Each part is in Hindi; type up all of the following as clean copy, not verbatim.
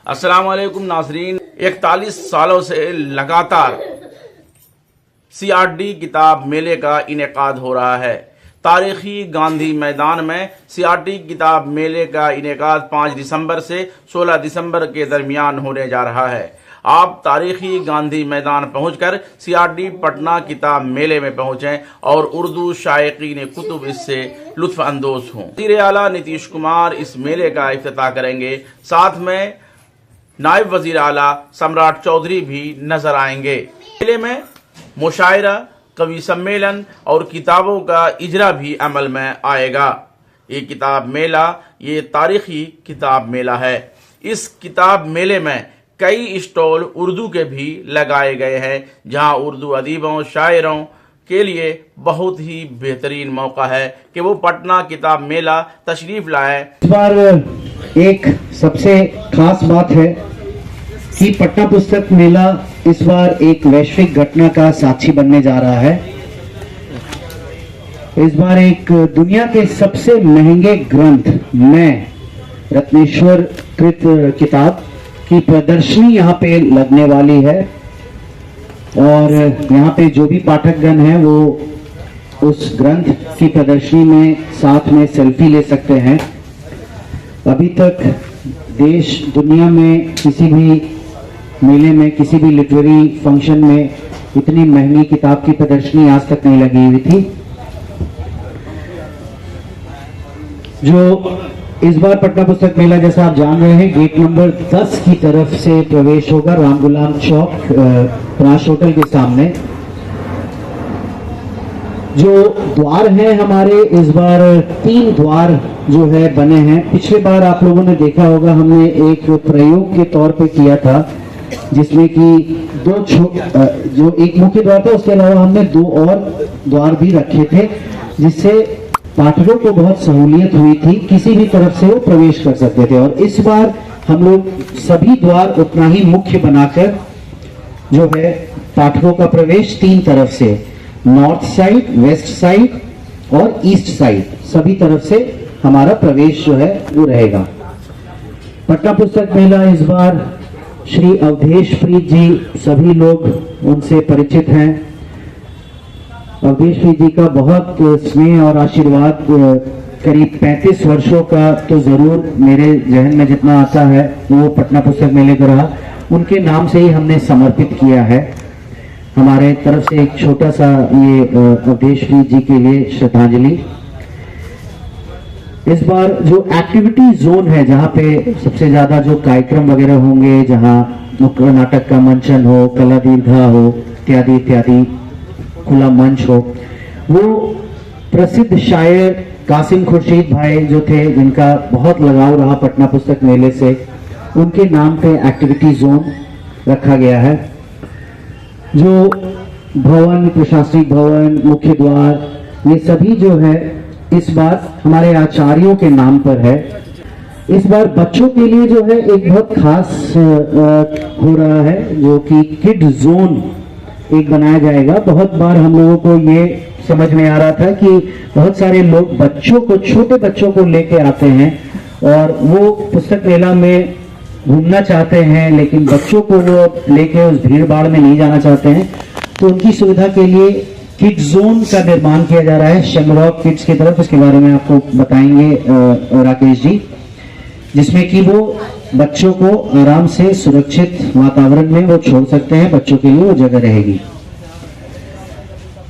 अस्सलाम वालेकुम नाज़रीन। 41 सालों से लगातार CRD किताब मेले का इनेकाद हो रहा है। तारीखी गांधी मैदान में CRD किताब मेले का इनेकाद 5 दिसंबर से 16 दिसंबर के दरमियान होने जा रहा है। आप तारीखी गांधी मैदान पहुंचकर CRD पटना किताब मेले में पहुंचें और उर्दू शायकीन कुतुब इससे लुत्फ अंदोज हों। वज़ीर आला नीतीश कुमार इस मेले का इफ्तिताह करेंगे। साथ में नायब वज़ीर आला सम्राट चौधरी भी नजर आएंगे। मेले में मुशायरा, कवि सम्मेलन और किताबों का इजरा भी अमल में आएगा। ये किताब मेला ये तारीखी किताब मेला है। इस किताब मेले में कई स्टॉल उर्दू के भी लगाए गए हैं, जहां उर्दू अदीबों शायरों के लिए बहुत ही बेहतरीन मौका है कि वो पटना किताब मेला तशरीफ लाए। इस बार एक सबसे खास बात है कि पटना पुस्तक मेला इस बार एक वैश्विक घटना का साक्षी बनने जा रहा है। इस बार एक दुनिया के सबसे महंगे ग्रंथ में रत्नेश्वर कृत किताब की प्रदर्शनी यहाँ पे लगने वाली है और यहाँ पे जो भी पाठकगण हैं वो उस ग्रंथ की प्रदर्शनी में साथ में सेल्फी ले सकते हैं। अभी तक देश दुनिया में किसी भी मेले में, किसी भी लिटरेरी फंक्शन में इतनी महंगी किताब की प्रदर्शनी आज तक नहीं लगी हुई थी। जो इस बार पटना पुस्तक मेला, जैसा आप जान रहे हैं, गेट नंबर 10 की तरफ से प्रवेश होगा, राम गुलाम चौक प्राश होटल के सामने। जो द्वार हैं हमारे, इस बार 3 द्वार जो है बने हैं। पिछले बार आप लोगों ने देखा होगा, हमने एक प्रयोग के तौर पे किया था जिसमें कि जो एक मुख्य द्वार था, उसके अलावा हमने 2 और द्वार भी रखे थे, जिससे पाठकों को बहुत सहूलियत हुई थी, किसी भी तरफ से वो प्रवेश कर सकते थे। और इस बार हम लोग सभी द्वार उतना ही मुख्य बनाकर जो है पाठकों का प्रवेश 3 तरफ से, नॉर्थ साइड, वेस्ट साइड और ईस्ट साइड, सभी तरफ से हमारा प्रवेश जो है वो रहेगा। पटना पुस्तक मेला इस बार श्री अवधेश प्रीत जी, सभी लोग उनसे परिचित हैं। अवधेश प्रीत जी का बहुत स्नेह और आशीर्वाद करीब 35 वर्षों का तो जरूर मेरे जहन में जितना आता है वो पटना पुस्तक मेले को रहा। उनके नाम से ही हमने समर्पित किया है। हमारे तरफ से एक छोटा सा ये अवधेश प्रीत जी के लिए श्रद्धांजलि। इस बार जो एक्टिविटी जोन है, जहाँ पे सबसे ज्यादा जो कार्यक्रम वगैरह होंगे, जहाँ नुक्कड़ नाटक का मंचन हो, कला दीर्घा हो, इत्यादि इत्यादि, खुला मंच हो, वो प्रसिद्ध शायर कासिम खुर्शीद भाई जो थे, जिनका बहुत लगाव रहा पटना पुस्तक मेले से, उनके नाम पे एक्टिविटी जोन रखा गया है। जो भवन, प्रशासनिक भवन, मुख्य द्वार, ये सभी जो है इस बार हमारे आचार्यों के नाम पर है। इस बार बच्चों के लिए जो है एक बहुत खास हो रहा है, जो कि किड जोन एक बनाया जाएगा। बहुत बार हम लोगों को ये समझ में आ रहा था कि बहुत सारे लोग बच्चों को, छोटे बच्चों को लेके आते हैं और वो पुस्तक मेला में घूमना चाहते हैं, लेकिन बच्चों को वो लेके उस भीड़ भाड़ में नहीं जाना चाहते हैं। तो उनकी सुविधा के लिए किड जोन का निर्माण किया जा रहा है शमरॉक किड्स की तरफ। इसके बारे में आपको बताएंगे राकेश जी, जिसमें कि वो बच्चों को आराम से सुरक्षित वातावरण में वो छोड़ सकते हैं, बच्चों के लिए वो जगह रहेगी।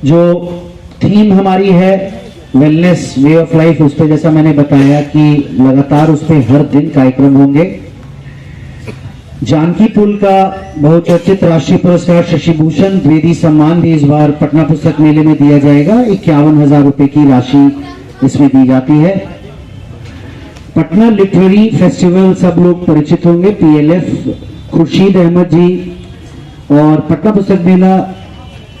जो थीम हमारी है वेलनेस, वे ऑफ लाइफ, उस पर जैसा मैंने बताया कि लगातार उस पर हर दिन कार्यक्रम होंगे। जानकी पुल का बहुचर्चित राष्ट्रीय पुरस्कार शशिभूषण द्विवेदी सम्मान भी इस बार पटना पुस्तक मेले में दिया जाएगा। 51,000 रुपए की राशि इसमें दी जाती है। पटना लिटरेरी फेस्टिवल सब लोग परिचित होंगे, PLF खुर्शीद अहमद जी और पटना पुस्तक मेला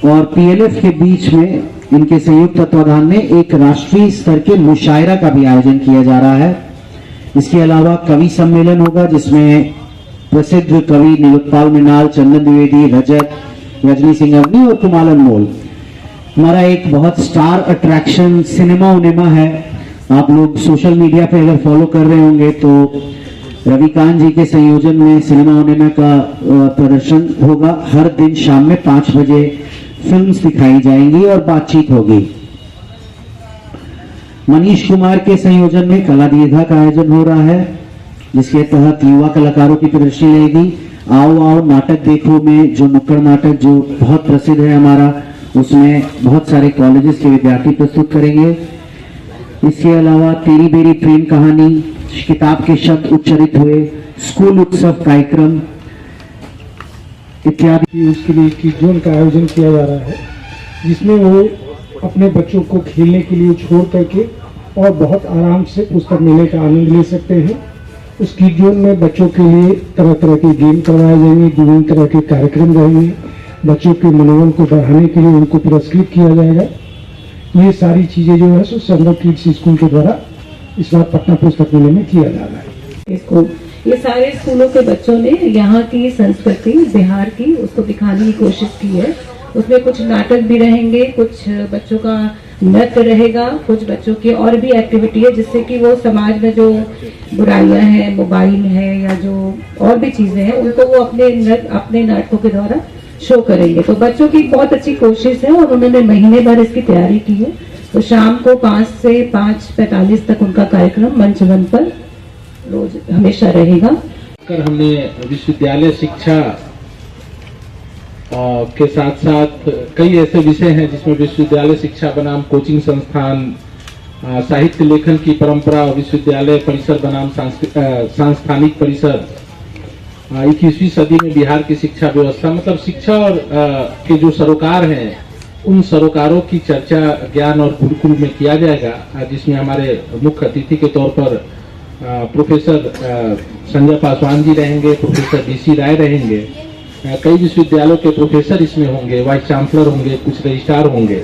और PLF के बीच में इनके संयुक्त तत्वाधान में एक राष्ट्रीय स्तर के मुशायरा का भी आयोजन किया जा रहा है। इसके अलावा कवि सम्मेलन होगा, जिसमें प्रसिद्ध कवि नीलोत्पल मृणाल, चंदन द्विवेदी, रजत, रजनी सिंह अवनी और कुमार अनमोल। हमारा एक बहुत स्टार अट्रैक्शन सिनेमा उनेमा है। आप लोग सोशल मीडिया पे अगर फॉलो कर रहे होंगे तो रविकांत जी के संयोजन में सिनेमा ओनेमा का प्रदर्शन होगा। हर दिन शाम में 5 बजे फिल्म्स दिखाई जाएंगी और बातचीत होगी। मनीष कुमार के संयोजन में कला दीर्घा का आयोजन हो रहा है, जिसके तहत युवा कलाकारों की प्रदर्शनी रहेगी। आओ आओ नाटक देखो में जो नुक्कड़ नाटक जो बहुत प्रसिद्ध है हमारा, उसमें बहुत सारे कॉलेजेस के विद्यार्थी प्रस्तुत करेंगे। इसके अलावा तेरी बेरी प्रेम कहानी, किताब के शब्द उच्चरित हुए, स्कूल उत्सव कार्यक्रम इत्यादि। उसके लिए किड जोन का आयोजन किया जा रहा है, जिसमें वो अपने बच्चों को खेलने के लिए छोड़ करके और बहुत आराम से पुस्तक मेले का आनंद ले सकते हैं। उस किड जोन में बच्चों के लिए तरह तरह के गेम करवाए जाएंगे, विभिन्न तरह के कार्यक्रम रहेंगे। बच्चों के मनोबल को बढ़ाने के लिए उनको पुरस्कृत किया जाएगा। ये सारी चीजें जो है सो संगम किड्स स्कूल के द्वारा इस बार पटना पुस्तक मेले में किया जा रहा है। इसको ये सारे स्कूलों के बच्चों ने यहाँ की संस्कृति बिहार की उसको दिखाने की कोशिश की है। उसमें कुछ नाटक भी रहेंगे, कुछ बच्चों का नृत्य रहेगा, कुछ बच्चों की और भी एक्टिविटी है, जिससे कि वो समाज में जो बुराइयां हैं, मोबाइल है या जो और भी चीजें हैं, उनको वो अपने नाटकों के द्वारा शो करेंगे। तो बच्चों की बहुत अच्छी कोशिश है और उन्होंने महीने भर इसकी तैयारी की है। तो शाम को 5 से 5:45 तक उनका कार्यक्रम मंच वन पर रोज हमेशा रहेगा। कर हमने विश्वविद्यालय शिक्षा के साथ साथ कई ऐसे विषय हैं जिसमें विश्वविद्यालय शिक्षा बनाम कोचिंग संस्थान, साहित्य लेखन की परंपरा, विश्वविद्यालय परिसर बनाम सांस्थानिक परिसर, 21वीं सदी में बिहार की शिक्षा व्यवस्था, मतलब शिक्षा और के जो सरोकार हैं उन सरोकारों की चर्चा ज्ञान और गुरुकुल में किया जाएगा, जिसमें हमारे मुख्य अतिथि के तौर पर प्रोफेसर संजय पासवान जी रहेंगे, प्रोफेसर DC राय रहेंगे, कई विश्वविद्यालयों के प्रोफेसर इसमें होंगे, वाइस चांसलर होंगे, कुछ रजिस्ट्रार होंगे।